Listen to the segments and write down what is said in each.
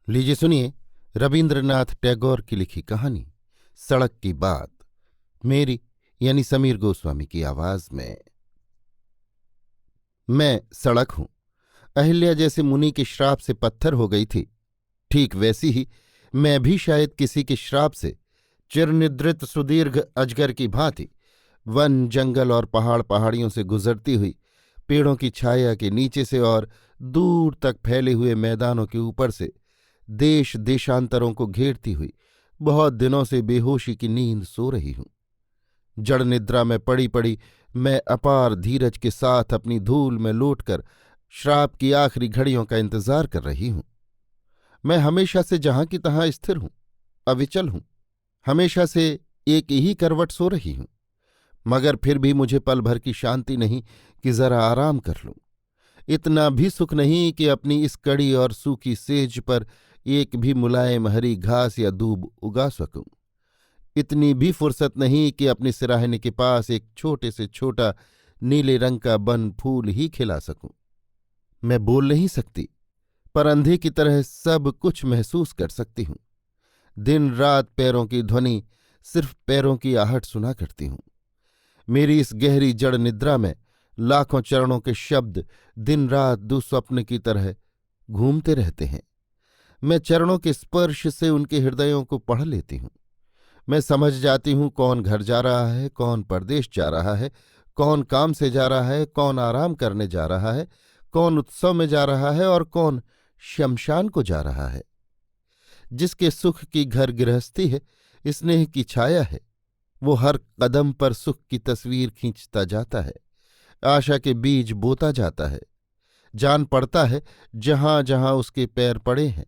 लीजिए सुनिए रविन्द्रनाथ टैगोर की लिखी कहानी सड़क की बात, मेरी यानी समीर गोस्वामी की आवाज में। मैं सड़क हूं। अहिल्या जैसे मुनि के श्राप से पत्थर हो गई थी, ठीक वैसी ही मैं भी शायद किसी के श्राप से चिरनिद्रित सुदीर्घ अजगर की भांति वन जंगल और पहाड़ पहाड़ियों से गुजरती हुई पेड़ों की छाया के नीचे से और दूर तक फैले हुए मैदानों के ऊपर से देश देशांतरों को घेरती हुई बहुत दिनों से बेहोशी की नींद सो रही हूं। जड़ निद्रा में पड़ी पड़ी मैं अपार धीरज के साथ अपनी धूल में लौटकर श्राप की आखिरी घड़ियों का इंतजार कर रही हूं। मैं हमेशा से जहां की तहां स्थिर हूं, अविचल हूं, हमेशा से एक ही करवट सो रही हूं, मगर फिर भी मुझे पल भर की शांति नहीं कि जरा आराम कर लूं। इतना भी सुख नहीं कि अपनी इस कड़ी और सूखी सेज पर एक भी मुलायम हरी घास या दूब उगा सकूं। इतनी भी फुर्सत नहीं कि अपने सिराहने के पास एक छोटे से छोटा नीले रंग का बन फूल ही खिला सकूं। मैं बोल नहीं सकती, पर अंधे की तरह सब कुछ महसूस कर सकती हूं। दिन रात पैरों की ध्वनि, सिर्फ पैरों की आहट सुना करती हूं। मेरी इस गहरी जड़ निद्रा में लाखों चरणों के शब्द दिन रात दुस्वप्न की तरह घूमते रहते हैं। मैं चरणों के स्पर्श से उनके हृदयों को पढ़ लेती हूं। मैं समझ जाती हूं कौन घर जा रहा है, कौन परदेश जा रहा है, कौन काम से जा रहा है, कौन आराम करने जा रहा है, कौन उत्सव में जा रहा है और कौन शमशान को जा रहा है। जिसके सुख की घर गृहस्थी है, स्नेह की छाया है, वो हर कदम पर सुख की तस्वीर खींचता जाता है, आशा के बीज बोता जाता है। जान पड़ता है जहां जहां उसके पैर पड़े हैं,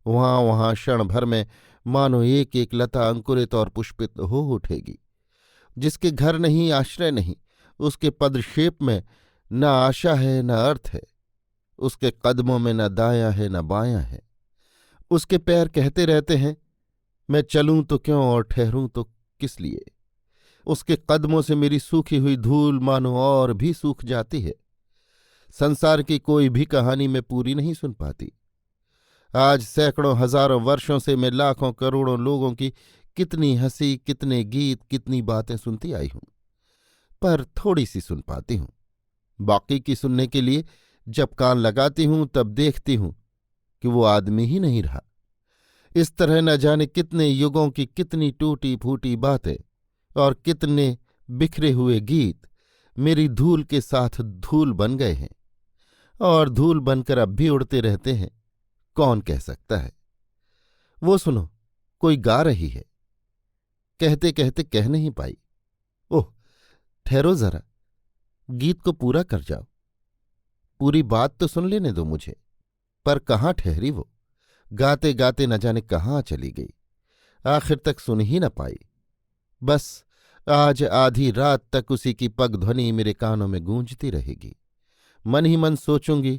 वहां वहां क्षण भर में मानो एक एक लता अंकुरित और पुष्पित हो उठेगी। जिसके घर नहीं, आश्रय नहीं, उसके पदक्षेप में न आशा है न अर्थ है। उसके कदमों में न दायां है न बायां है। उसके पैर कहते रहते हैं, मैं चलूं तो क्यों और ठहरूं तो किस लिए। उसके कदमों से मेरी सूखी हुई धूल मानो और भी सूख जाती है। संसार की कोई भी कहानी मैं पूरी नहीं सुन पाती। आज सैकड़ों हजारों वर्षों से मैं लाखों करोड़ों लोगों की कितनी हंसी, कितने गीत, कितनी बातें सुनती आई हूं, पर थोड़ी सी सुन पाती हूं। बाकी की सुनने के लिए जब कान लगाती हूं तब देखती हूं कि वो आदमी ही नहीं रहा। इस तरह न जाने कितने युगों की कितनी टूटी फूटी बातें और कितने बिखरे हुए गीत मेरी धूल के साथ धूल बन गए हैं और धूल बनकर अब भी उड़ते रहते हैं। कौन कह सकता है। वो सुनो, कोई गा रही है। कहते कहते कह नहीं पाई, ओह ठहरो जरा, गीत को पूरा कर जाओ, पूरी बात तो सुन लेने दो मुझे। पर कहाँ ठहरी वो, गाते गाते न जाने कहाँ चली गई, आखिर तक सुन ही न पाई। बस आज आधी रात तक उसी की पग ध्वनि मेरे कानों में गूंजती रहेगी। मन ही मन सोचूंगी,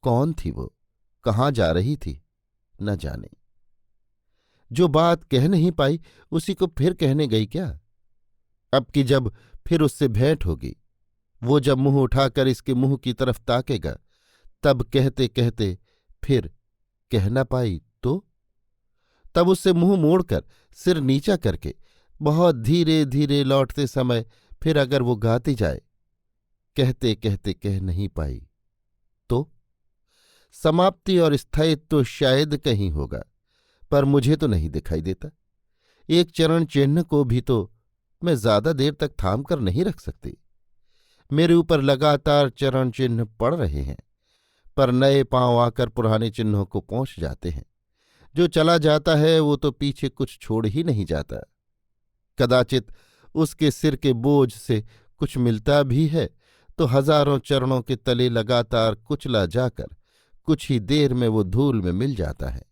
कौन थी वो, कहाँ जा रही थी, न जाने। जो बात कह नहीं पाई उसी को फिर कहने गई क्या। अब कि जब फिर उससे भेंट होगी, वो जब मुंह उठाकर इसके मुंह की तरफ ताकेगा, तब कहते कहते फिर कह न पाई तो तब उससे मुंह मोड़कर सिर नीचा करके बहुत धीरे धीरे लौटते समय फिर अगर वो गाती जाए, कहते कहते कह नहीं पाई तो समाप्ति और स्थायित्व तो शायद कहीं होगा, पर मुझे तो नहीं दिखाई देता। एक चरण चिन्ह को भी तो मैं ज्यादा देर तक थाम कर नहीं रख सकती। मेरे ऊपर लगातार चरण चिन्ह पड़ रहे हैं, पर नए पांव आकर पुराने चिन्हों को पहुंच जाते हैं। जो चला जाता है वो तो पीछे कुछ छोड़ ही नहीं जाता। कदाचित उसके सिर के बोझ से कुछ मिलता भी है तो हजारों चरणों के तले लगातार कुचला जाकर कुछ ही देर में वो धूल में मिल जाता है।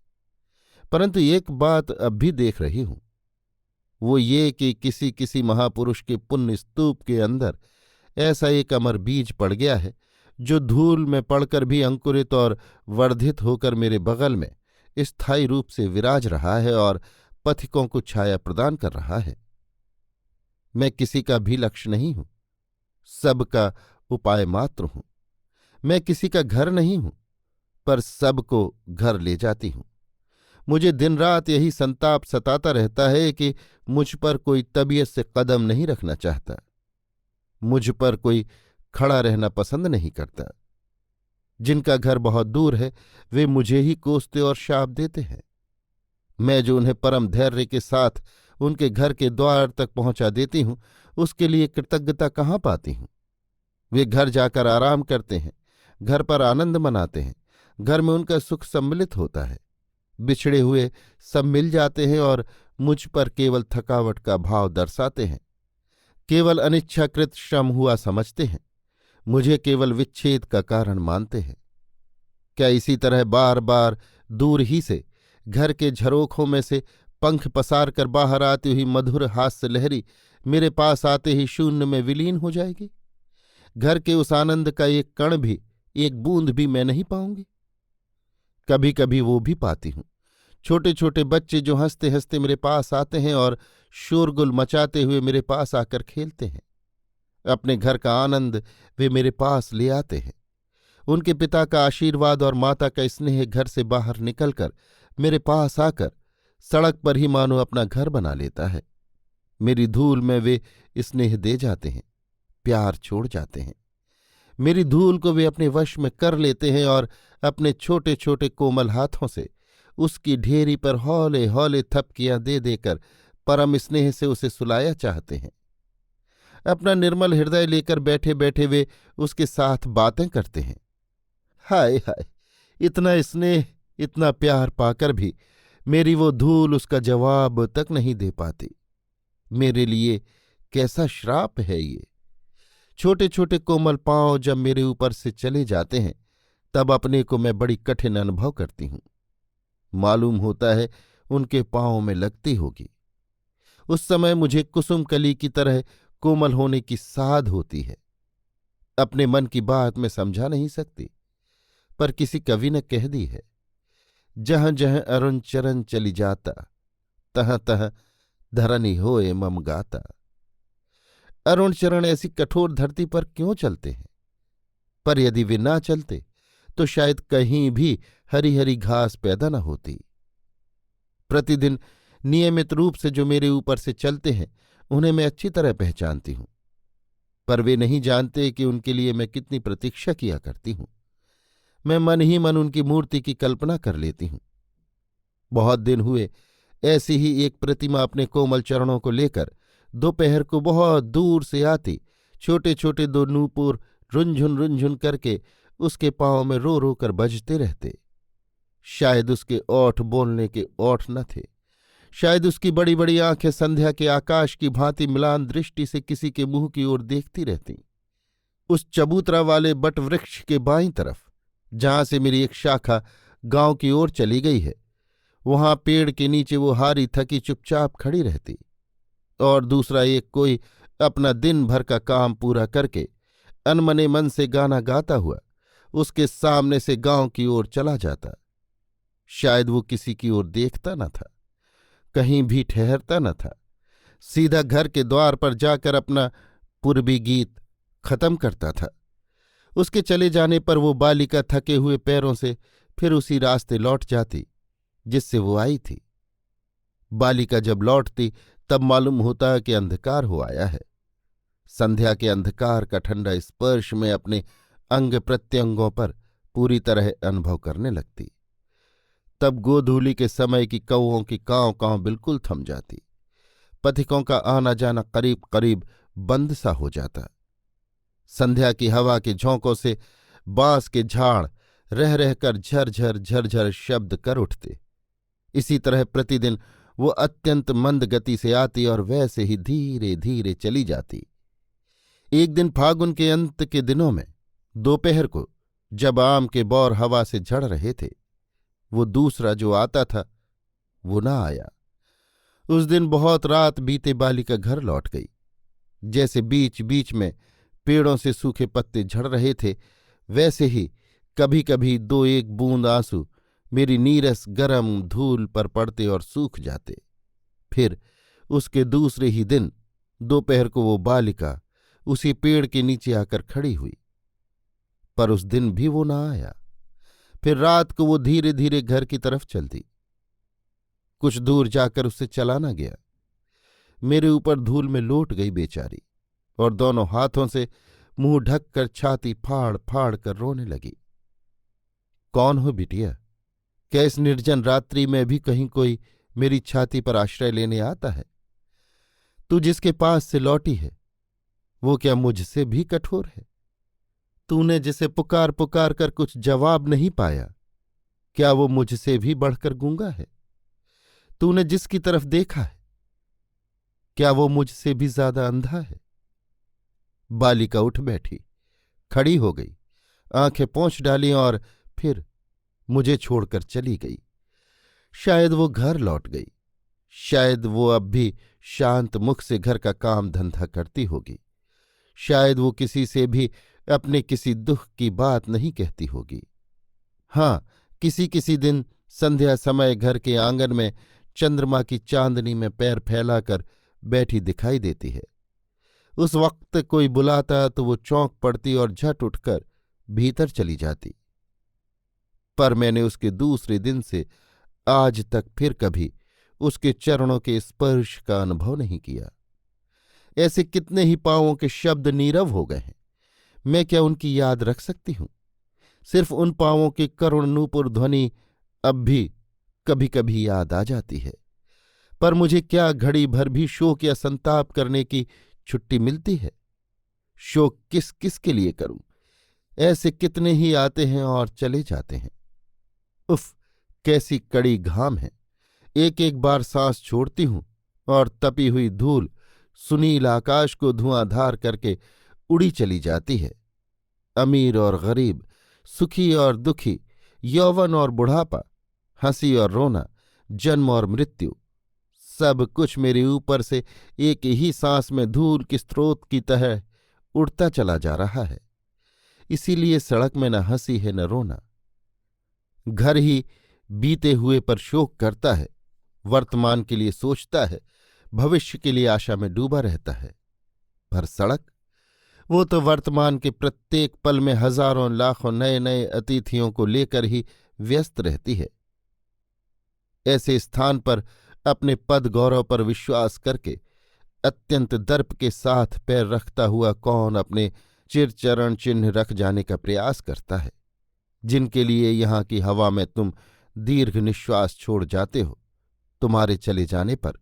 परंतु एक बात अब भी देख रही हूं, वो ये कि किसी किसी महापुरुष के पुण्य स्तूप के अंदर ऐसा एक अमर बीज पड़ गया है जो धूल में पड़कर भी अंकुरित और वर्धित होकर मेरे बगल में स्थायी रूप से विराज रहा है और पथिकों को छाया प्रदान कर रहा है। मैं किसी का भी लक्ष्य नहीं हूं, सबका उपाय मात्र हूं। मैं किसी का घर नहीं हूं, पर सबको घर ले जाती हूं। मुझे दिन रात यही संताप सताता रहता है कि मुझ पर कोई तबीयत से कदम नहीं रखना चाहता, मुझ पर कोई खड़ा रहना पसंद नहीं करता। जिनका घर बहुत दूर है वे मुझे ही कोसते और शाप देते हैं। मैं जो उन्हें परम धैर्य के साथ उनके घर के द्वार तक पहुंचा देती हूं, उसके लिए कृतज्ञता कहाँ पाती हूं। वे घर जाकर आराम करते हैं, घर पर आनंद मनाते हैं, घर में उनका सुख सम्मिलित होता है। बिछड़े हुए सब मिल जाते हैं और मुझ पर केवल थकावट का भाव दर्शाते हैं, केवल अनिच्छाकृत श्रम हुआ समझते हैं, मुझे केवल विच्छेद का कारण मानते हैं। क्या इसी तरह बार बार दूर ही से घर के झरोखों में से पंख पसार कर बाहर आती हुई मधुर हास्य लहरी मेरे पास आते ही शून्य में विलीन हो जाएगी? घर के उस आनंद का एक कण भी, एक बूंद भी मैं नहीं पाऊंगी? कभी कभी वो भी पाती हूं। छोटे छोटे बच्चे जो हंसते हंसते मेरे पास आते हैं और शोरगुल मचाते हुए मेरे पास आकर खेलते हैं। अपने घर का आनंद वे मेरे पास ले आते हैं। उनके पिता का आशीर्वाद और माता का स्नेह घर से बाहर निकलकर मेरे पास आकर सड़क पर ही मानो अपना घर बना लेता है। मेरी धूल में वे स्नेह दे जाते हैं, प्यार छोड़ जाते हैं। मेरी धूल को वे अपने वश में कर लेते हैं और अपने छोटे छोटे कोमल हाथों से उसकी ढेरी पर हौले हौले थपकियां दे देकर परम स्नेह से उसे सुलाया चाहते हैं। अपना निर्मल हृदय लेकर बैठे बैठे वे उसके साथ बातें करते हैं। हाय हाय, इतना स्नेह, इतना प्यार पाकर भी मेरी वो धूल उसका जवाब तक नहीं दे पाती। मेरे लिए कैसा श्राप है ये! छोटे छोटे कोमल पांव जब मेरे ऊपर से चले जाते हैं तब अपने को मैं बड़ी कठिन अनुभव करती हूं। मालूम होता है उनके पांवों में लगती होगी। उस समय मुझे कुसुम कली की तरह कोमल होने की साध होती है। अपने मन की बात मैं समझा नहीं सकती, पर किसी कवि ने कह दी है, जहां जहां अरुण चरण चली जाता, तहां तहां धरनी होए मम गाता। अरुण चरण ऐसी कठोर धरती पर क्यों चलते हैं? पर यदि वे ना चलते तो शायद कहीं भी हरी हरी घास पैदा न होती। प्रतिदिन नियमित रूप से जो मेरे ऊपर से चलते हैं उन्हें मैं अच्छी तरह पहचानती हूं, पर वे नहीं जानते कि उनके लिए मैं कितनी प्रतीक्षा किया करती हूं। मैं मन ही मन उनकी मूर्ति की कल्पना कर लेती हूं। बहुत दिन हुए ऐसी ही एक प्रतिमा अपने कोमल चरणों को लेकर दोपहर को बहुत दूर से आती, छोटे छोटे दो नूपुर रुंझुन रुंझुन करके उसके पांव में रो रो कर बजते रहते। शायद उसके ओठ बोलने के ओठ न थे, शायद उसकी बड़ी बड़ी आंखें संध्या के आकाश की भांति मिलान दृष्टि से किसी के मुंह की ओर देखती रहती। उस चबूतरा वाले बट वृक्ष के बाईं तरफ, जहां से मेरी एक शाखा गांव की ओर चली गई है, वहां पेड़ के नीचे वो हारी थकी चुपचाप खड़ी रहती और दूसरा एक कोई अपना दिन भर का काम पूरा करके अनमने मन से गाना गाता हुआ उसके सामने से गांव की ओर चला जाता। शायद वो किसी की ओर देखता न था, कहीं भी ठहरता न था, सीधा घर के द्वार पर जाकर अपना पूर्वी गीत खत्म करता था। उसके चले जाने पर वो बालिका थके हुए पैरों से फिर उसी रास्ते लौट जाती जिससे वो आई थी। बालिका जब लौटती तब मालूम होता कि अंधकार हो आया है। संध्या के अंधकार का ठंडा स्पर्श में अपने अंग प्रत्यंगों पर पूरी तरह अनुभव करने लगती। तब गोधूली के समय की कौओं की कांव कांव बिल्कुल थम जाती। पथिकों का आना जाना करीब करीब बंद सा हो जाता। संध्या की हवा के झोंकों से बांस के झाड़ रह रहकर झरझर झरझर शब्द कर उठते। इसी तरह प्रतिदिन वो अत्यंत मंद गति से आती और वैसे ही धीरे धीरे चली जाती। एक दिन फागुन के अंत के दिनों में दोपहर को, जब आम के बौर हवा से झड़ रहे थे, वो दूसरा जो आता था वो ना आया। उस दिन बहुत रात बीते बालिका घर लौट गई। जैसे बीच बीच में पेड़ों से सूखे पत्ते झड़ रहे थे, वैसे ही कभी कभी दो एक बूंद आंसू मेरी नीरस गरम धूल पर पड़ते और सूख जाते। फिर उसके दूसरे ही दिन दोपहर को वो बालिका उसी पेड़ के नीचे आकर खड़ी हुई, पर उस दिन भी वो ना आया। फिर रात को वो धीरे धीरे घर की तरफ चलती। कुछ दूर जाकर उसे चलाना गया। मेरे ऊपर धूल में लौट गई बेचारी और दोनों हाथों से मुंह ढककर छाती फाड़ फाड़ कर रोने लगी। कौन हो बिटिया? क्या इस निर्जन रात्रि में भी कहीं कोई मेरी छाती पर आश्रय लेने आता है? तू जिसके पास से लौटी है वो क्या मुझसे भी कठोर है? तूने जिसे पुकार पुकार कर कुछ जवाब नहीं पाया, क्या वो मुझसे भी बढ़कर गूंगा है? तूने जिसकी तरफ देखा है, क्या वो मुझसे भी ज्यादा अंधा है? बालिका उठ बैठी, खड़ी हो गई, आंखें पोंछ डाली और फिर मुझे छोड़कर चली गई। शायद वो घर लौट गई, शायद वो अब भी शांत मुख से घर का काम धंधा करती होगी, शायद वो किसी से भी अपने किसी दुख की बात नहीं कहती होगी। हाँ, किसी किसी दिन संध्या समय घर के आंगन में चंद्रमा की चांदनी में पैर फैलाकर बैठी दिखाई देती है। उस वक्त कोई बुलाता तो वो चौंक पड़ती और झट उठकर भीतर चली जाती। पर मैंने उसके दूसरे दिन से आज तक फिर कभी उसके चरणों के स्पर्श का अनुभव नहीं किया। ऐसे कितने ही पांवों के शब्द नीरव हो गए हैं, मैं क्या उनकी याद रख सकती हूं? सिर्फ उन पांवों की करुण नूपुर ध्वनि अब भी कभी कभी याद आ जाती है। पर मुझे क्या घड़ी भर भी शोक या संताप करने की छुट्टी मिलती है? शोक किस किस के लिए करूं? ऐसे कितने ही आते हैं और चले जाते हैं। उफ, कैसी कड़ी घाम है! एक एक बार सांस छोड़ती हूं और तपी हुई धूल सुनील आकाश को धुआंधार करके उड़ी चली जाती है। अमीर और गरीब, सुखी और दुखी, यौवन और बुढ़ापा, हंसी और रोना, जन्म और मृत्यु, सब कुछ मेरे ऊपर से एक ही सांस में धूल के स्रोत की तरह उड़ता चला जा रहा है। इसीलिए सड़क में न हंसी है न रोना। घर ही बीते हुए पर शोक करता है, वर्तमान के लिए सोचता है, भविष्य के लिए आशा में डूबा रहता है। पर सड़क, वो तो वर्तमान के प्रत्येक पल में हजारों लाखों नए नए अतिथियों को लेकर ही व्यस्त रहती है। ऐसे स्थान पर अपने पद गौरव पर विश्वास करके अत्यंत दर्प के साथ पैर रखता हुआ कौन अपने चिरचरण चिन्ह रख जाने का प्रयास करता है? जिनके लिए यहाँ की हवा में तुम दीर्घ निश्वास छोड़ जाते हो, तुम्हारे चले जाने पर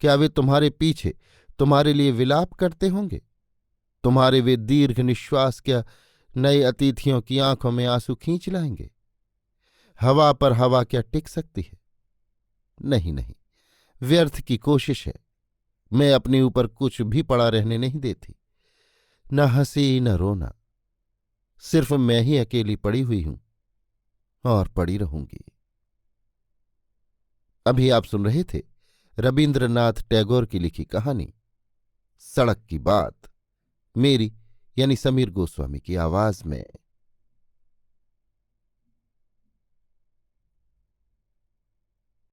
क्या वे तुम्हारे पीछे तुम्हारे लिए विलाप करते होंगे? तुम्हारे वे दीर्घ निश्वास क्या नए अतिथियों की आंखों में आंसू खींच लाएंगे? हवा पर हवा क्या टिक सकती है? नहीं नहीं, व्यर्थ की कोशिश है। मैं अपने ऊपर कुछ भी पड़ा रहने नहीं देती, न हंसी न रोना। सिर्फ मैं ही अकेली पड़ी हुई हूं और पड़ी रहूंगी। अभी आप सुन रहे थे रबीन्द्रनाथ टैगोर की लिखी कहानी सड़क की बात, मेरी यानी समीर गोस्वामी की आवाज में।